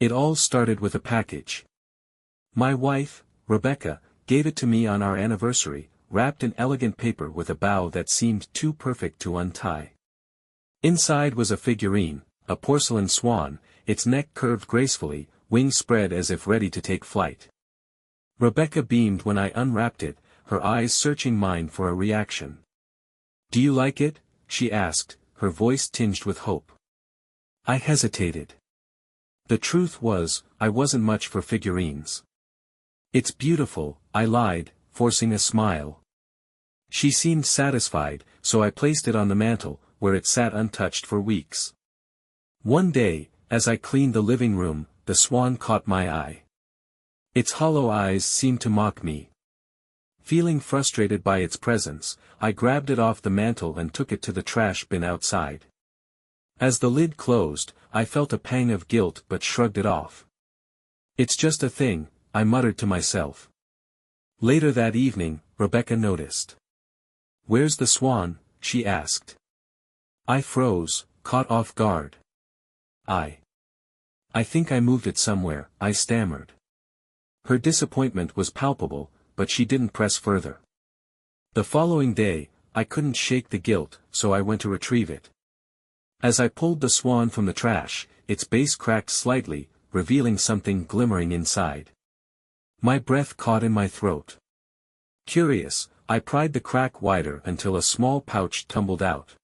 It all started with a package. My wife, Rebecca, gave it to me on our anniversary, wrapped in elegant paper with a bow that seemed too perfect to untie. Inside was a figurine, a porcelain swan, its neck curved gracefully, wings spread as if ready to take flight. Rebecca beamed when I unwrapped it, her eyes searching mine for a reaction. "Do you like it?" she asked, her voice tinged with hope. I hesitated. The truth was, I wasn't much for figurines. "It's beautiful," I lied, forcing a smile. She seemed satisfied, so I placed it on the mantel, where it sat untouched for weeks. One day, as I cleaned the living room, the swan caught my eye. Its hollow eyes seemed to mock me. Feeling frustrated by its presence, I grabbed it off the mantel and took it to the trash bin outside. As the lid closed, I felt a pang of guilt but shrugged it off. "It's just a thing," I muttered to myself. Later that evening, Rebecca noticed. "Where's the swan?" she asked. I froze, caught off guard. I think I moved it somewhere," I stammered. Her disappointment was palpable, but she didn't press further. The following day, I couldn't shake the guilt, so I went to retrieve it. As I pulled the swan from the trash, its base cracked slightly, revealing something glimmering inside. My breath caught in my throat. Curious, I pried the crack wider until a small pouch tumbled out.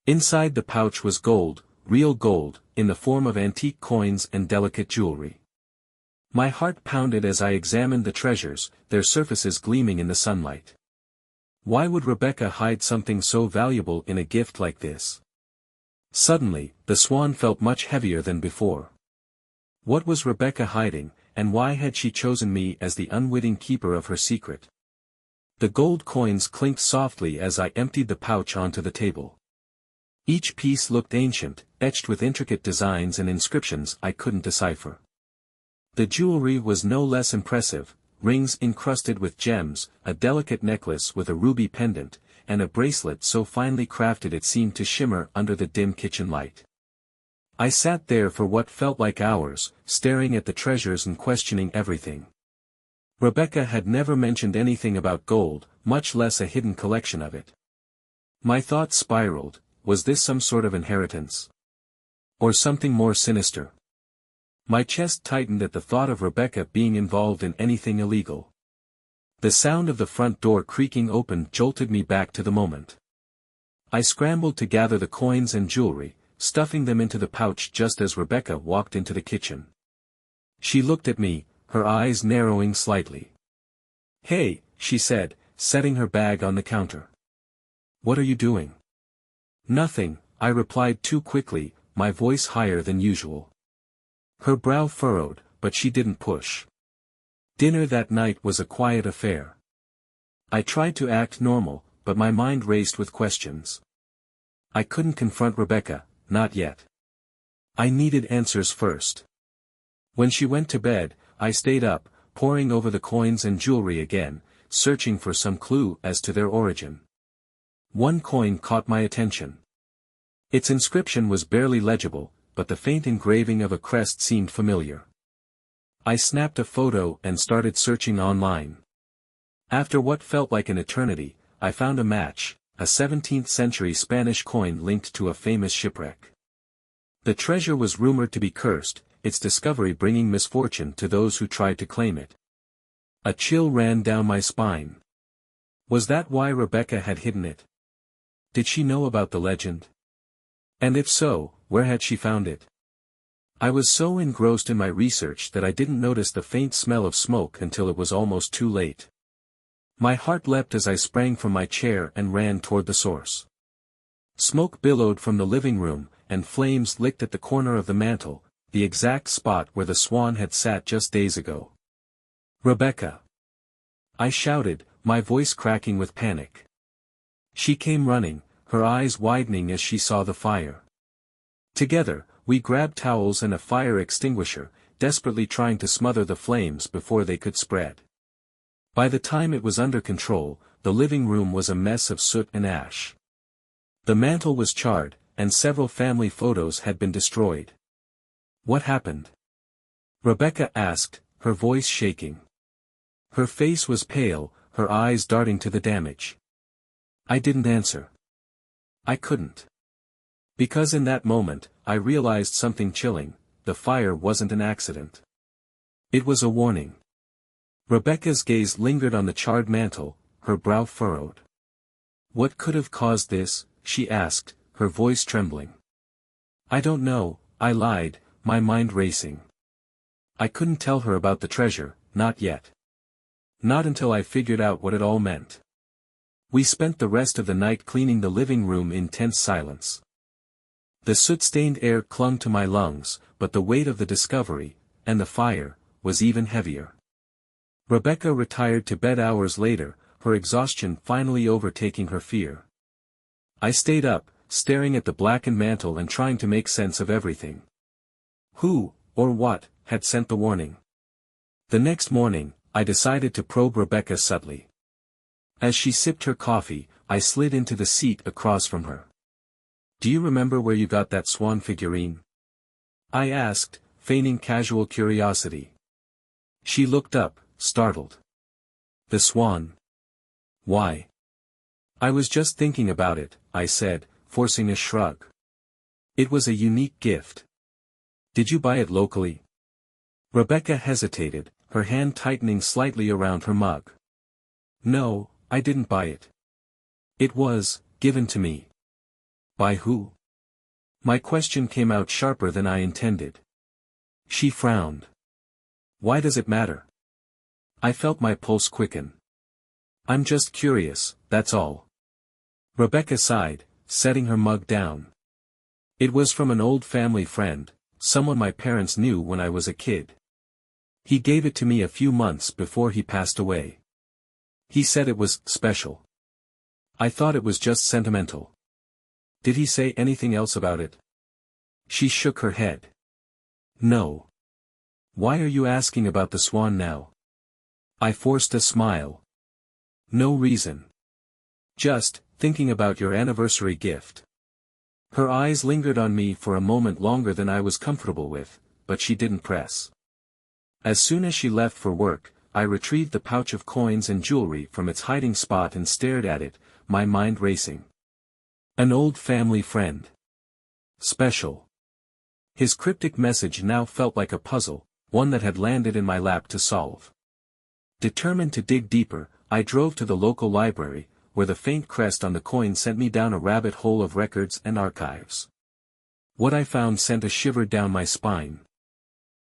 Inside the pouch was gold, real gold, in the form of antique coins and delicate jewelry. My heart pounded as I examined the treasures, their surfaces gleaming in the sunlight. Why would Rebecca hide something so valuable in a gift like this? Suddenly, the swan felt much heavier than before. What was Rebecca hiding, and why had she chosen me as the unwitting keeper of her secret? The gold coins clinked softly as I emptied the pouch onto the table. Each piece looked ancient, etched with intricate designs and inscriptions I couldn't decipher. The jewelry was no less impressive, rings encrusted with gems, a delicate necklace with a ruby pendant, and a bracelet so finely crafted it seemed to shimmer under the dim kitchen light. I sat there for what felt like hours, staring at the treasures and questioning everything. Rebecca had never mentioned anything about gold, much less a hidden collection of it. My thoughts spiraled. Was this some sort of inheritance? Or something more sinister? My chest tightened at the thought of Rebecca being involved in anything illegal. The sound of the front door creaking open jolted me back to the moment. I scrambled to gather the coins and jewelry, stuffing them into the pouch just as Rebecca walked into the kitchen. She looked at me, her eyes narrowing slightly. "Hey," she said, setting her bag on the counter. "What are you doing?" "Nothing," I replied too quickly, my voice higher than usual. Her brow furrowed, but she didn't push. Dinner that night was a quiet affair. I tried to act normal, but my mind raced with questions. I couldn't confront Rebecca, not yet. I needed answers first. When she went to bed, I stayed up, poring over the coins and jewelry again, searching for some clue as to their origin. One coin caught my attention. Its inscription was barely legible, but the faint engraving of a crest seemed familiar. I snapped a photo and started searching online. After what felt like an eternity, I found a match, a 17th-century Spanish coin linked to a famous shipwreck. The treasure was rumored to be cursed, its discovery bringing misfortune to those who tried to claim it. A chill ran down my spine. Was that why Rebecca had hidden it? Did she know about the legend? And if so, where had she found it? I was so engrossed in my research that I didn't notice the faint smell of smoke until it was almost too late. My heart leapt as I sprang from my chair and ran toward the source. Smoke billowed from the living room, and flames licked at the corner of the mantel, the exact spot where the swan had sat just days ago. "Rebecca!" I shouted, my voice cracking with panic. She came running, her eyes widening as she saw the fire. Together, we grabbed towels and a fire extinguisher, desperately trying to smother the flames before they could spread. By the time it was under control, the living room was a mess of soot and ash. The mantel was charred, and several family photos had been destroyed. What happened? Rebecca asked, her voice shaking. Her face was pale, her eyes darting to the damage. I didn't answer. I couldn't. Because in that moment, I realized something chilling: the fire wasn't an accident. It was a warning. Rebecca's gaze lingered on the charred mantle, her brow furrowed. What could have caused this? She asked, her voice trembling. I don't know, I lied, my mind racing. I couldn't tell her about the treasure, not yet. Not until I figured out what it all meant. We spent the rest of the night cleaning the living room in tense silence. The soot-stained air clung to my lungs, but the weight of the discovery, and the fire, was even heavier. Rebecca retired to bed hours later, her exhaustion finally overtaking her fear. I stayed up, staring at the blackened mantle and trying to make sense of everything. Who, or what, had sent the warning? The next morning, I decided to probe Rebecca subtly. As she sipped her coffee, I slid into the seat across from her. Do you remember where you got that swan figurine? I asked, feigning casual curiosity. She looked up, startled. The swan? Why? I was just thinking about it, I said, forcing a shrug. It was a unique gift. Did you buy it locally? Rebecca hesitated, her hand tightening slightly around her mug. No, I didn't buy it. It was given to me. By who? My question came out sharper than I intended. She frowned. Why does it matter? I felt my pulse quicken. I'm just curious, that's all. Rebecca sighed, setting her mug down. It was from an old family friend, someone my parents knew when I was a kid. He gave it to me a few months before he passed away. He said it was special. I thought it was just sentimental. Did he say anything else about it? She shook her head. No. Why are you asking about the swan now? I forced a smile. No reason. Just thinking about your anniversary gift. Her eyes lingered on me for a moment longer than I was comfortable with, but she didn't press. As soon as she left for work, I retrieved the pouch of coins and jewelry from its hiding spot and stared at it, my mind racing. An old family friend. Special. His cryptic message now felt like a puzzle, one that had landed in my lap to solve. Determined to dig deeper, I drove to the local library, where the faint crest on the coin sent me down a rabbit hole of records and archives. What I found sent a shiver down my spine.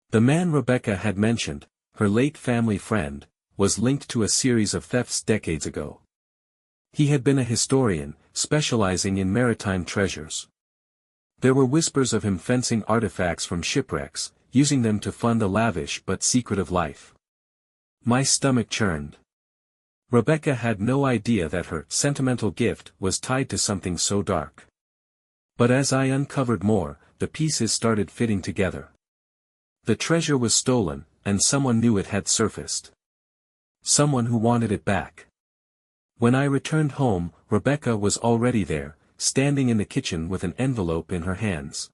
The man Rebecca had mentioned, her late family friend, was linked to a series of thefts decades ago. He had been a historian, specializing in maritime treasures. There were whispers of him fencing artifacts from shipwrecks, using them to fund a lavish but secretive life. My stomach churned. Rebecca had no idea that her sentimental gift was tied to something so dark. But as I uncovered more, the pieces started fitting together. The treasure was stolen, and someone knew it had surfaced. Someone who wanted it back. When I returned home, Rebecca was already there, standing in the kitchen with an envelope in her hands.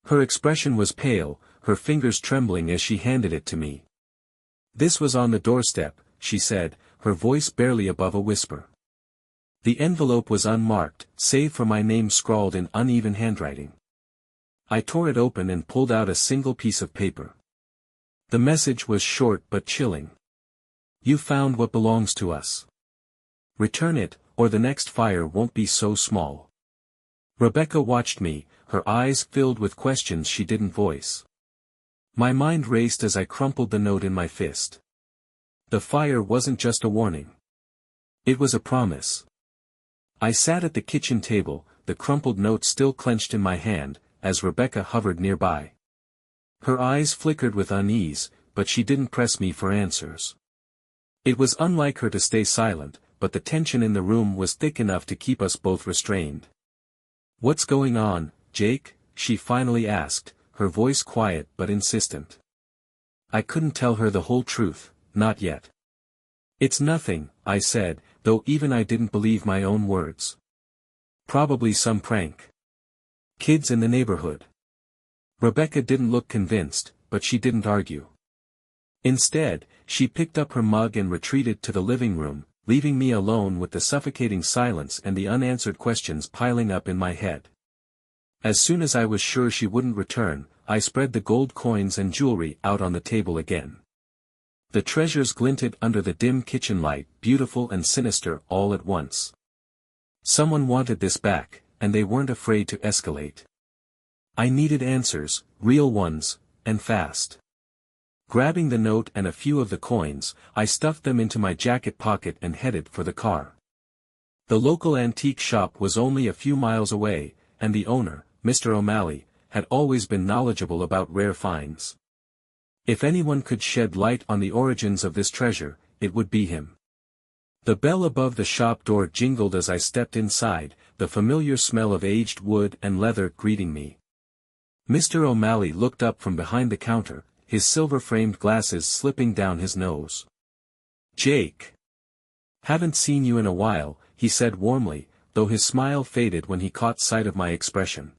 Her expression was pale, her fingers trembling as she handed it to me. This was on the doorstep, she said, her voice barely above a whisper. The envelope was unmarked, save for my name scrawled in uneven handwriting. I tore it open and pulled out a single piece of paper. The message was short but chilling. You found what belongs to us. Return it, or the next fire won't be so small. Rebecca watched me, her eyes filled with questions she didn't voice. My mind raced as I crumpled the note in my fist. The fire wasn't just a warning. It was a promise. I sat at the kitchen table, the crumpled note still clenched in my hand, as Rebecca hovered nearby. Her eyes flickered with unease, but she didn't press me for answers. It was unlike her to stay silent, but the tension in the room was thick enough to keep us both restrained. What's going on, Jake? She finally asked, her voice quiet but insistent. I couldn't tell her the whole truth, not yet. It's nothing, I said, though even I didn't believe my own words. Probably some prank. Kids in the neighborhood. Rebecca didn't look convinced, but she didn't argue. Instead, she picked up her mug and retreated to the living room, leaving me alone with the suffocating silence and the unanswered questions piling up in my head. As soon as I was sure she wouldn't return, I spread the gold coins and jewelry out on the table again. The treasures glinted under the dim kitchen light, beautiful and sinister all at once. Someone wanted this back, and they weren't afraid to escalate. I needed answers, real ones, and fast. Grabbing the note and a few of the coins, I stuffed them into my jacket pocket and headed for the car. The local antique shop was only a few miles away, and the owner, Mr. O'Malley, had always been knowledgeable about rare finds. If anyone could shed light on the origins of this treasure, it would be him. The bell above the shop door jingled as I stepped inside, the familiar smell of aged wood and leather greeting me. Mr. O'Malley looked up from behind the counter, his silver-framed glasses slipping down his nose. "Jake. Haven't seen you in a while," he said warmly, though his smile faded when he caught sight of my expression.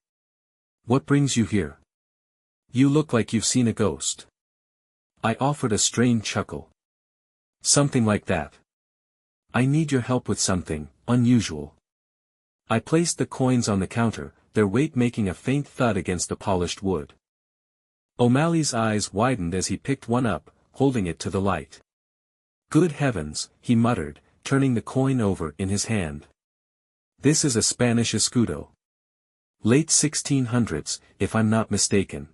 "What brings you here? You look like you've seen a ghost." I offered a strained chuckle. "Something like that. I need your help with something unusual." I placed the coins on the counter, their weight making a faint thud against the polished wood. O'Malley's eyes widened as he picked one up, holding it to the light. "Good heavens," he muttered, turning the coin over in his hand. "This is a Spanish escudo. Late 1600s, if I'm not mistaken.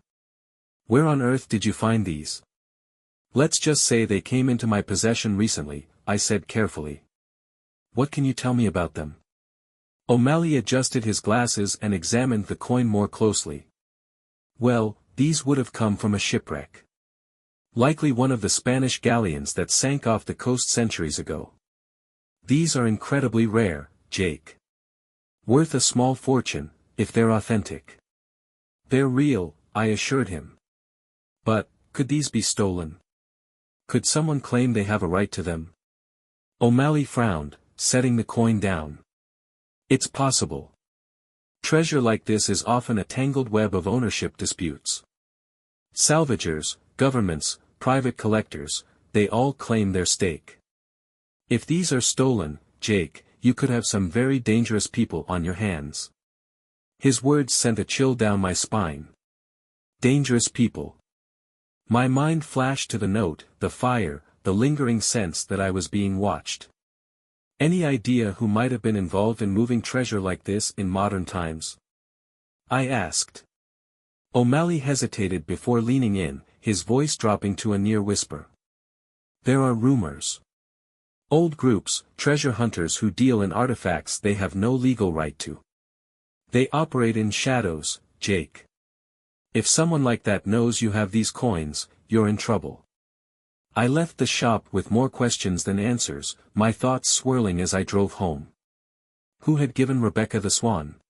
Where on earth did you find these?" "Let's just say they came into my possession recently," I said carefully. "What can you tell me about them?" O'Malley adjusted his glasses and examined the coin more closely. "Well, these would have come from a shipwreck. Likely one of the Spanish galleons that sank off the coast centuries ago. These are incredibly rare, Jake. Worth a small fortune, if they're authentic." "They're real," I assured him. "But, could these be stolen? Could someone claim they have a right to them?" O'Malley frowned, setting the coin down. "It's possible. Treasure like this is often a tangled web of ownership disputes. Salvagers, governments, private collectors, they all claim their stake. If these are stolen, Jake, you could have some very dangerous people on your hands." His words sent a chill down my spine. Dangerous people. My mind flashed to the note, the fire, the lingering sense that I was being watched. Any idea who might have been involved in moving treasure like this in modern times? I asked. O'Malley hesitated before leaning in, his voice dropping to a near whisper. "There are rumors. Old groups, treasure hunters who deal in artifacts they have no legal right to. They operate in shadows, Jake. If someone like that knows you have these coins, you're in trouble." I left the shop with more questions than answers, my thoughts swirling as I drove home. Who had given Rebecca the swan?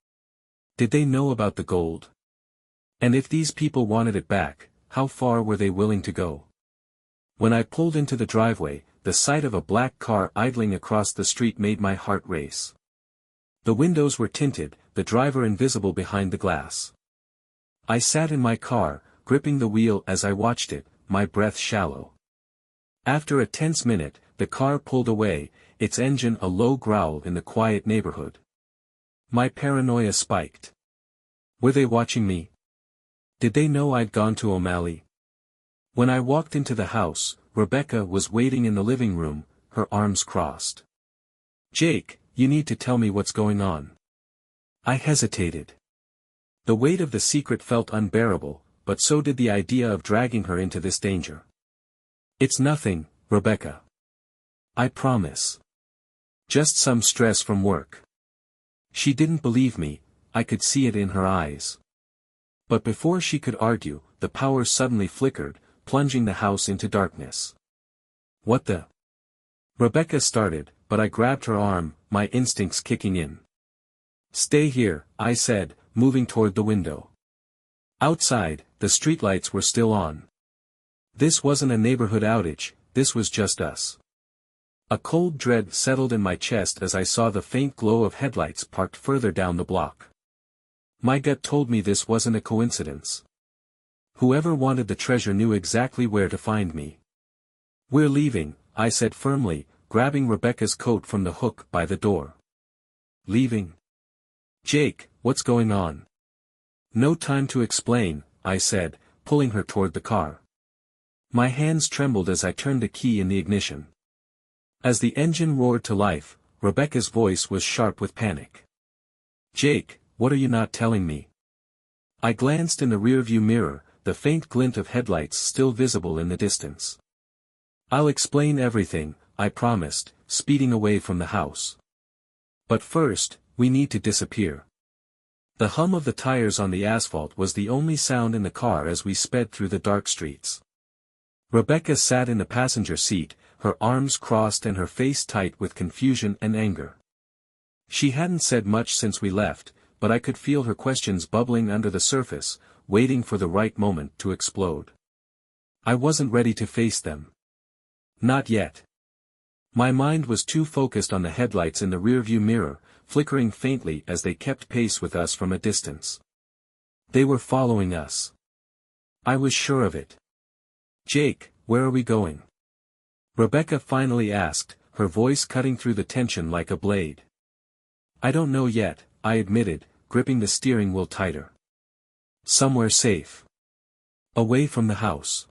Did they know about the gold? And if these people wanted it back, how far were they willing to go? When I pulled into the driveway, the sight of a black car idling across the street made my heart race. The windows were tinted, the driver invisible behind the glass. I sat in my car, gripping the wheel as I watched it, my breath shallow. After a tense minute, the car pulled away, its engine a low growl in the quiet neighborhood. My paranoia spiked. Were they watching me? Did they know I'd gone to O'Malley? When I walked into the house, Rebecca was waiting in the living room, her arms crossed. "Jake, you need to tell me what's going on." I hesitated. The weight of the secret felt unbearable, but so did the idea of dragging her into this danger. "It's nothing, Rebecca. I promise. Just some stress from work." She didn't believe me, I could see it in her eyes. But before she could argue, the power suddenly flickered, plunging the house into darkness. "What the?" Rebecca started, but I grabbed her arm, my instincts kicking in. "Stay here," I said, moving toward the window. Outside, the streetlights were still on. This wasn't a neighborhood outage, this was just us. A cold dread settled in my chest as I saw the faint glow of headlights parked further down the block. My gut told me this wasn't a coincidence. Whoever wanted the treasure knew exactly where to find me. "We're leaving," I said firmly, grabbing Rebecca's coat from the hook by the door. "Leaving? Jake, what's going on?" "No time to explain," I said, pulling her toward the car. My hands trembled as I turned the key in the ignition. As the engine roared to life, Rebecca's voice was sharp with panic. "Jake, what are you not telling me?" I glanced in the rearview mirror, the faint glint of headlights still visible in the distance. "I'll explain everything," I promised, speeding away from the house. "But first, we need to disappear." The hum of the tires on the asphalt was the only sound in the car as we sped through the dark streets. Rebecca sat in the passenger seat, her arms crossed and her face tight with confusion and anger. She hadn't said much since we left, but I could feel her questions bubbling under the surface, waiting for the right moment to explode. I wasn't ready to face them. Not yet. My mind was too focused on the headlights in the rearview mirror, flickering faintly as they kept pace with us from a distance. They were following us. I was sure of it. "Jake, where are we going?" Rebecca finally asked, her voice cutting through the tension like a blade. "I don't know yet," I admitted, gripping the steering wheel tighter. "Somewhere safe. Away from the house."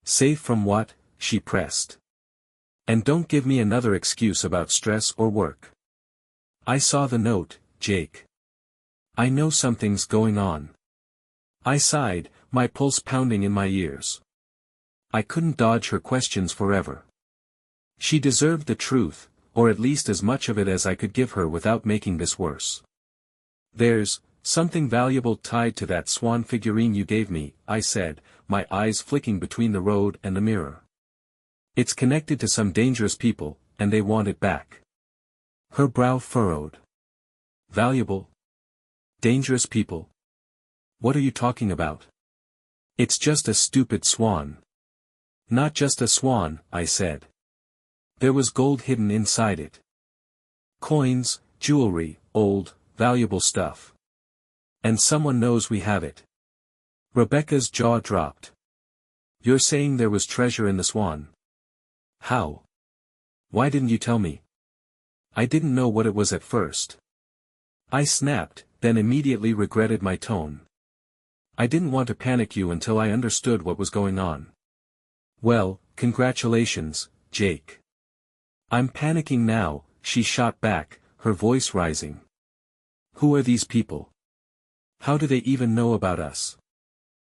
"Safe from what?" she pressed. "And don't give me another excuse about stress or work." "I saw the note, Jake. I know something's going on." I sighed, my pulse pounding in my ears. I couldn't dodge her questions forever. She deserved the truth, or at least as much of it as I could give her without making this worse. "There's something valuable tied to that swan figurine you gave me," I said, my eyes flicking between the road and the mirror. "It's connected to some dangerous people, and they want it back." Her brow furrowed. "Valuable? Dangerous people? What are you talking about?" "It's just a stupid swan." "Not just a swan," I said. "There was gold hidden inside it. Coins, jewelry, old, valuable stuff. And someone knows we have it." Rebecca's jaw dropped. "You're saying there was treasure in the swan? How? Why didn't you tell me?" "I didn't know what it was at first." I snapped, then immediately regretted my tone. "I didn't want to panic you until I understood what was going on." "Well, congratulations, Jake." "I'm panicking now," she shot back, her voice rising. "Who are these people? How do they even know about us?"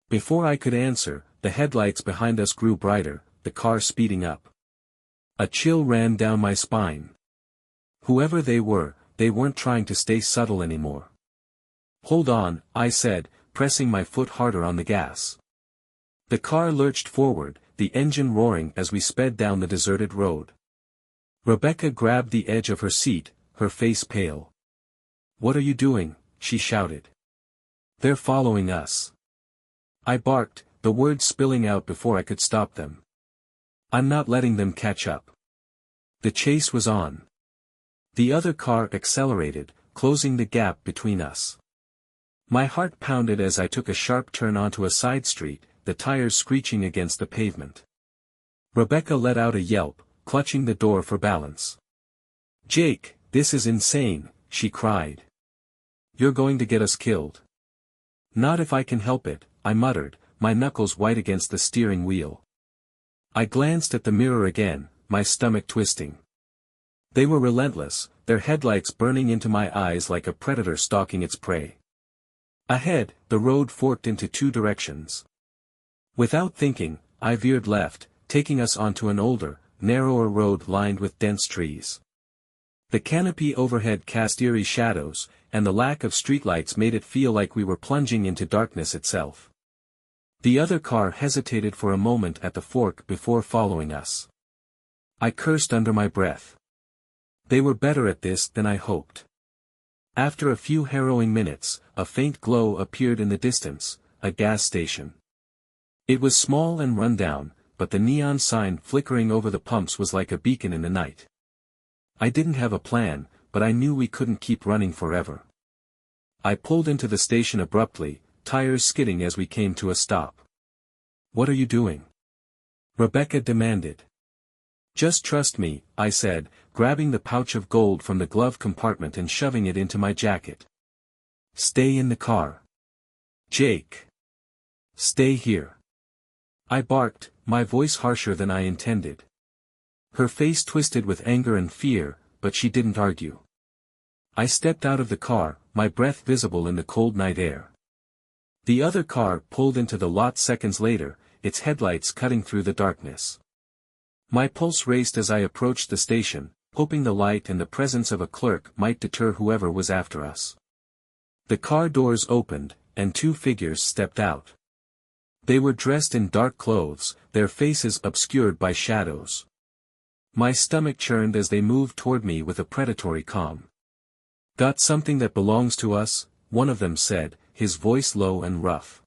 Before I could answer, the headlights behind us grew brighter, the car speeding up. A chill ran down my spine. Whoever they weren't trying to stay subtle anymore. "Hold on," I said, pressing my foot harder on the gas. The car lurched forward, the engine roaring as we sped down the deserted road. Rebecca grabbed the edge of her seat, her face pale. "What are you doing?" she shouted. "They're following us." I barked, the words spilling out before I could stop them. "I'm not letting them catch up." The chase was on. The other car accelerated, closing the gap between us. My heart pounded as I took a sharp turn onto a side street, the tires screeching against the pavement. Rebecca let out a yelp, clutching the door for balance. "Jake, this is insane," she cried. "You're going to get us killed." "Not if I can help it," I muttered, my knuckles white against the steering wheel. I glanced at the mirror again, my stomach twisting. They were relentless, their headlights burning into my eyes like a predator stalking its prey. Ahead, the road forked into two directions. Without thinking, I veered left, taking us onto an older, narrower road lined with dense trees. The canopy overhead cast eerie shadows, and the lack of streetlights made it feel like we were plunging into darkness itself. The other car hesitated for a moment at the fork before following us. I cursed under my breath. They were better at this than I hoped. After a few harrowing minutes, a faint glow appeared in the distance, a gas station. It was small and run down, but the neon sign flickering over the pumps was like a beacon in the night. I didn't have a plan, but I knew we couldn't keep running forever. I pulled into the station abruptly, tires skidding as we came to a stop. "What are you doing?" Rebecca demanded. "Just trust me," I said, grabbing the pouch of gold from the glove compartment and shoving it into my jacket. "Stay in the car. Jake. Stay here." I barked, my voice harsher than I intended. Her face twisted with anger and fear, but she didn't argue. I stepped out of the car, my breath visible in the cold night air. The other car pulled into the lot seconds later, its headlights cutting through the darkness. My pulse raced as I approached the station, hoping the light and the presence of a clerk might deter whoever was after us. The car doors opened, and two figures stepped out. They were dressed in dark clothes, their faces obscured by shadows. My stomach churned as they moved toward me with a predatory calm. "Got something that belongs to us?" one of them said, his voice low and rough.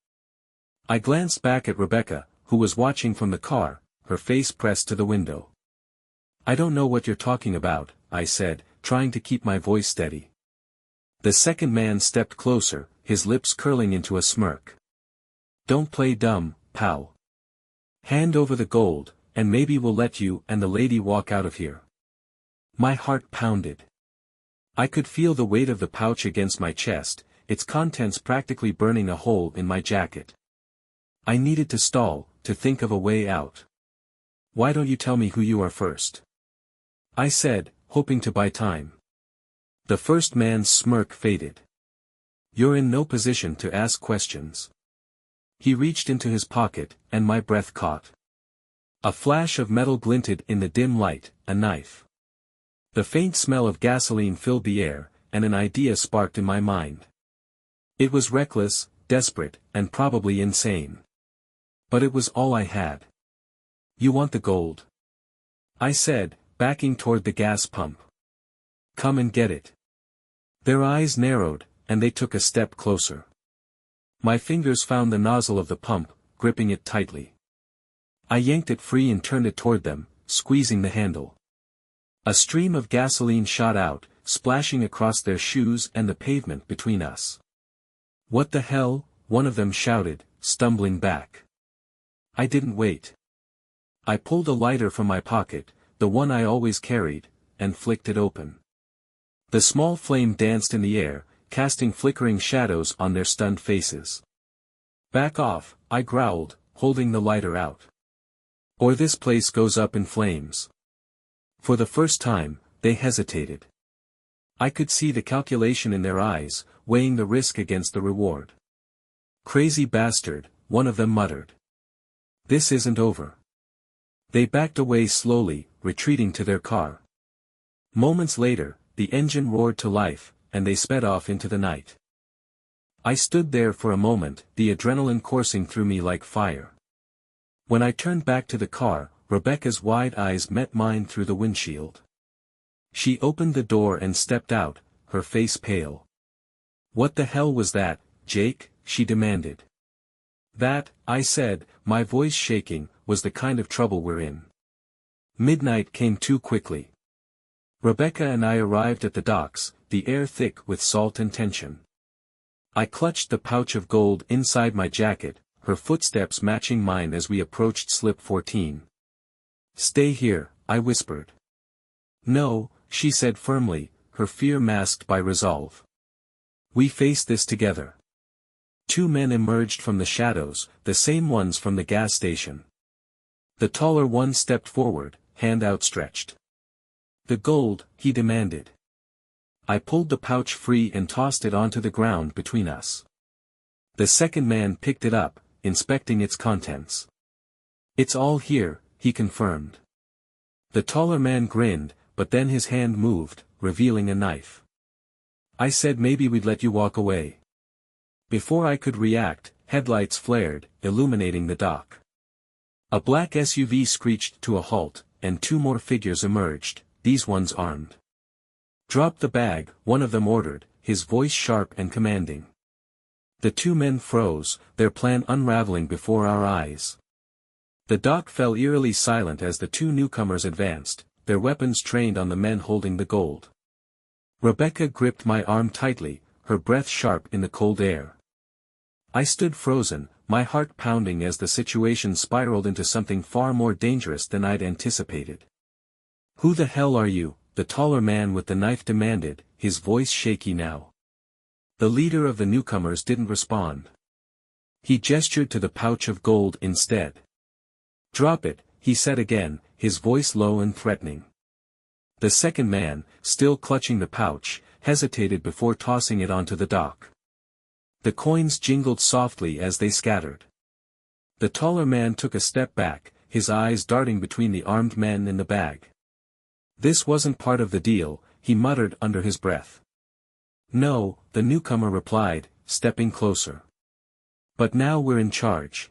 I glanced back at Rebecca, who was watching from the car, her face pressed to the window. "I don't know what you're talking about," I said, trying to keep my voice steady. The second man stepped closer, his lips curling into a smirk. "Don't play dumb, pal. Hand over the gold, and maybe we'll let you and the lady walk out of here." My heart pounded. I could feel the weight of the pouch against my chest, its contents practically burning a hole in my jacket. I needed to stall, to think of a way out. "Why don't you tell me who you are first?" I said, hoping to buy time. The first man's smirk faded. "You're in no position to ask questions." He reached into his pocket, and my breath caught. A flash of metal glinted in the dim light, a knife. The faint smell of gasoline filled the air, and an idea sparked in my mind. It was reckless, desperate, and probably insane. But it was all I had. "You want the gold?" I said, backing toward the gas pump. "Come and get it." Their eyes narrowed, and they took a step closer. My fingers found the nozzle of the pump, gripping it tightly. I yanked it free and turned it toward them, squeezing the handle. A stream of gasoline shot out, splashing across their shoes and the pavement between us. "What the hell?" one of them shouted, stumbling back. I didn't wait. I pulled a lighter from my pocket, the one I always carried, and flicked it open. The small flame danced in the air, casting flickering shadows on their stunned faces. "Back off," I growled, holding the lighter out. "Or this place goes up in flames." For the first time, they hesitated. I could see the calculation in their eyes, weighing the risk against the reward. "Crazy bastard," one of them muttered. "This isn't over." They backed away slowly, retreating to their car. Moments later, the engine roared to life, and they sped off into the night. I stood there for a moment, the adrenaline coursing through me like fire. When I turned back to the car, Rebecca's wide eyes met mine through the windshield. She opened the door and stepped out, her face pale. "What the hell was that, Jake?" she demanded. "That," I said, my voice shaking, "was the kind of trouble we're in." Midnight came too quickly. Rebecca and I arrived at the docks, the air thick with salt and tension. I clutched the pouch of gold inside my jacket, her footsteps matching mine as we approached slip 14. "Stay here," I whispered. "No," she said firmly, her fear masked by resolve. "We face this together." Two men emerged from the shadows, the same ones from the gas station. The taller one stepped forward, hand outstretched. "The gold," he demanded. I pulled the pouch free and tossed it onto the ground between us. The second man picked it up, inspecting its contents. "It's all here," he confirmed. The taller man grinned, but then his hand moved, revealing a knife. I said maybe we'd let you walk away. Before I could react, headlights flared, illuminating the dock. A black SUV screeched to a halt, and two more figures emerged, these ones armed. "Drop the bag," one of them ordered, his voice sharp and commanding. The two men froze, their plan unraveling before our eyes. The dock fell eerily silent as the two newcomers advanced, their weapons trained on the men holding the gold. Rebecca gripped my arm tightly, her breath sharp in the cold air. I stood frozen, my heart pounding as the situation spiraled into something far more dangerous than I'd anticipated. "Who the hell are you?" the taller man with the knife demanded, his voice shaky now. The leader of the newcomers didn't respond. He gestured to the pouch of gold instead. "Drop it," he said again, his voice low and threatening. The second man, still clutching the pouch, hesitated before tossing it onto the dock. The coins jingled softly as they scattered. The taller man took a step back, his eyes darting between the armed men in the bag. "This wasn't part of the deal," he muttered under his breath. "No," the newcomer replied, stepping closer. "But now we're in charge."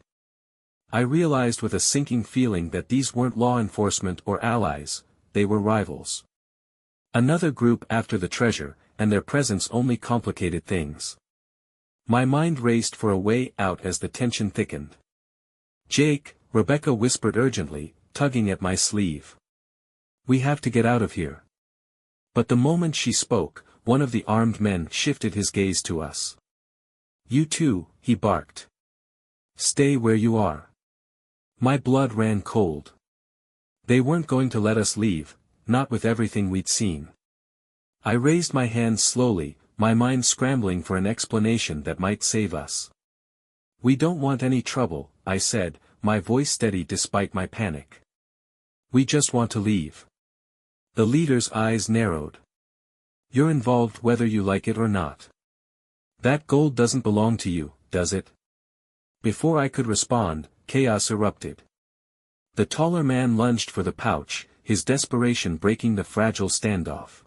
I realized with a sinking feeling that these weren't law enforcement or allies, they were rivals. Another group after the treasure, and their presence only complicated things. My mind raced for a way out as the tension thickened. "Jake," Rebecca whispered urgently, tugging at my sleeve. "We have to get out of here." But the moment she spoke, one of the armed men shifted his gaze to us. "You too," he barked. "Stay where you are." My blood ran cold. They weren't going to let us leave, not with everything we'd seen. I raised my hands slowly, my mind scrambling for an explanation that might save us. "We don't want any trouble," I said, my voice steady despite my panic. "We just want to leave." The leader's eyes narrowed. "You're involved whether you like it or not. That gold doesn't belong to you, does it?" Before I could respond, chaos erupted. The taller man lunged for the pouch, his desperation breaking the fragile standoff.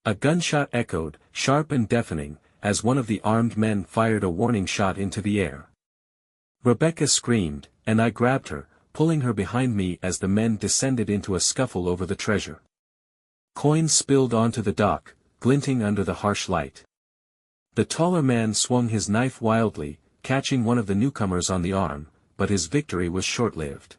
A gunshot echoed, sharp and deafening, as one of the armed men fired a warning shot into the air. Rebecca screamed, and I grabbed her, pulling her behind me as the men descended into a scuffle over the treasure. Coins spilled onto the dock, glinting under the harsh light. The taller man swung his knife wildly, catching one of the newcomers on the arm, but his victory was short-lived.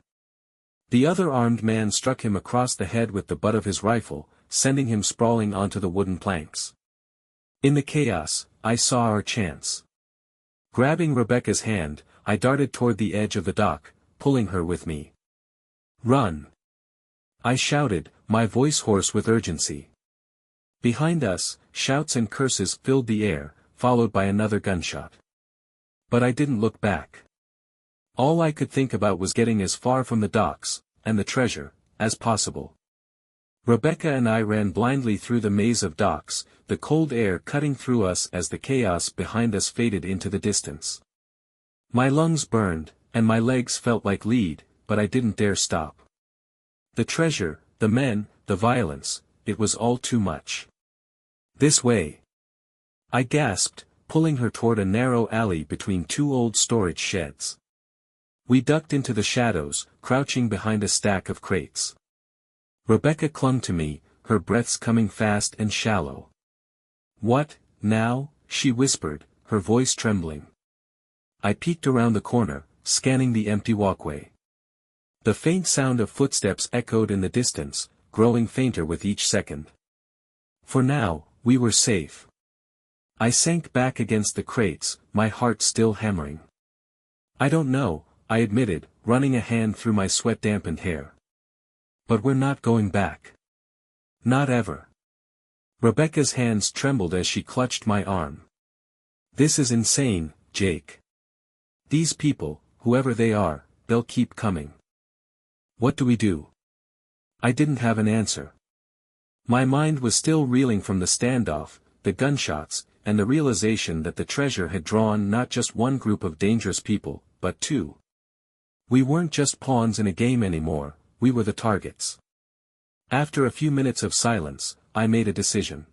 The other armed man struck him across the head with the butt of his rifle, sending him sprawling onto the wooden planks. In the chaos, I saw our chance. Grabbing Rebecca's hand, I darted toward the edge of the dock, pulling her with me. "Run!" I shouted, my voice hoarse with urgency. Behind us, shouts and curses filled the air, followed by another gunshot. But I didn't look back. All I could think about was getting as far from the docks, and the treasure, as possible. Rebecca and I ran blindly through the maze of docks, the cold air cutting through us as the chaos behind us faded into the distance. My lungs burned, and my legs felt like lead, but I didn't dare stop. The treasure, the men, the violence, it was all too much. "This way!" I gasped, pulling her toward a narrow alley between two old storage sheds. We ducked into the shadows, crouching behind a stack of crates. Rebecca clung to me, her breaths coming fast and shallow. "What, now?" she whispered, her voice trembling. I peeked around the corner, scanning the empty walkway. The faint sound of footsteps echoed in the distance, growing fainter with each second. For now, we were safe. I sank back against the crates, my heart still hammering. "I don't know," I admitted, running a hand through my sweat-dampened hair. "But we're not going back. Not ever." Rebecca's hands trembled as she clutched my arm. "This is insane, Jake. These people, whoever they are, they'll keep coming. What do we do?" I didn't have an answer. My mind was still reeling from the standoff, the gunshots, and the realization that the treasure had drawn not just one group of dangerous people, but two. We weren't just pawns in a game anymore, we were the targets. After a few minutes of silence, I made a decision.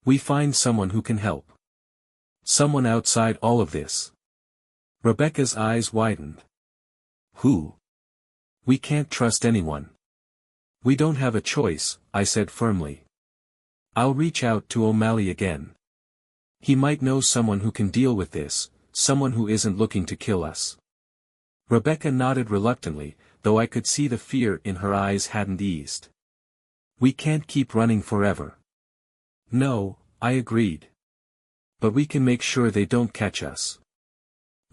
We find someone who can help. Someone outside all of this. Rebecca's eyes widened. "Who?" "We can't trust anyone." "We don't have a choice," I said firmly. "I'll reach out to O'Malley again. He might know someone who can deal with this, someone who isn't looking to kill us." Rebecca nodded reluctantly, though I could see the fear in her eyes hadn't eased. "We can't keep running forever." "No," I agreed. "But we can make sure they don't catch us."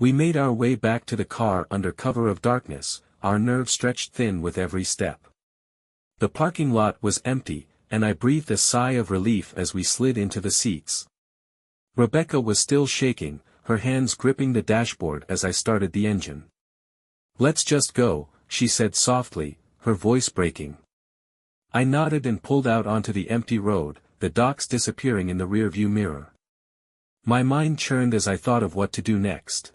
We made our way back to the car under cover of darkness, our nerves stretched thin with every step. The parking lot was empty, and I breathed a sigh of relief as we slid into the seats. Rebecca was still shaking, her hands gripping the dashboard as I started the engine. "Let's just go," she said softly, her voice breaking. I nodded and pulled out onto the empty road, the docks disappearing in the rearview mirror. My mind churned as I thought of what to do next.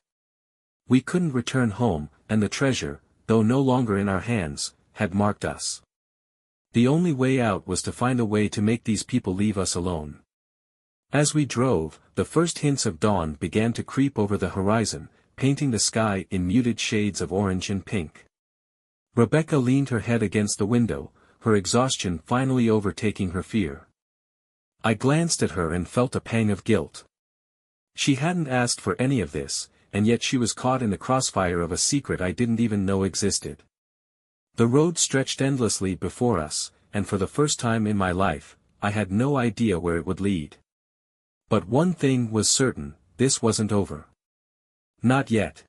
We couldn't return home, and the treasure, though no longer in our hands, had marked us. The only way out was to find a way to make these people leave us alone. As we drove, the first hints of dawn began to creep over the horizon, painting the sky in muted shades of orange and pink. Rebecca leaned her head against the window, her exhaustion finally overtaking her fear. I glanced at her and felt a pang of guilt. She hadn't asked for any of this, and yet she was caught in the crossfire of a secret I didn't even know existed. The road stretched endlessly before us, and for the first time in my life, I had no idea where it would lead. But one thing was certain, this wasn't over. Not yet.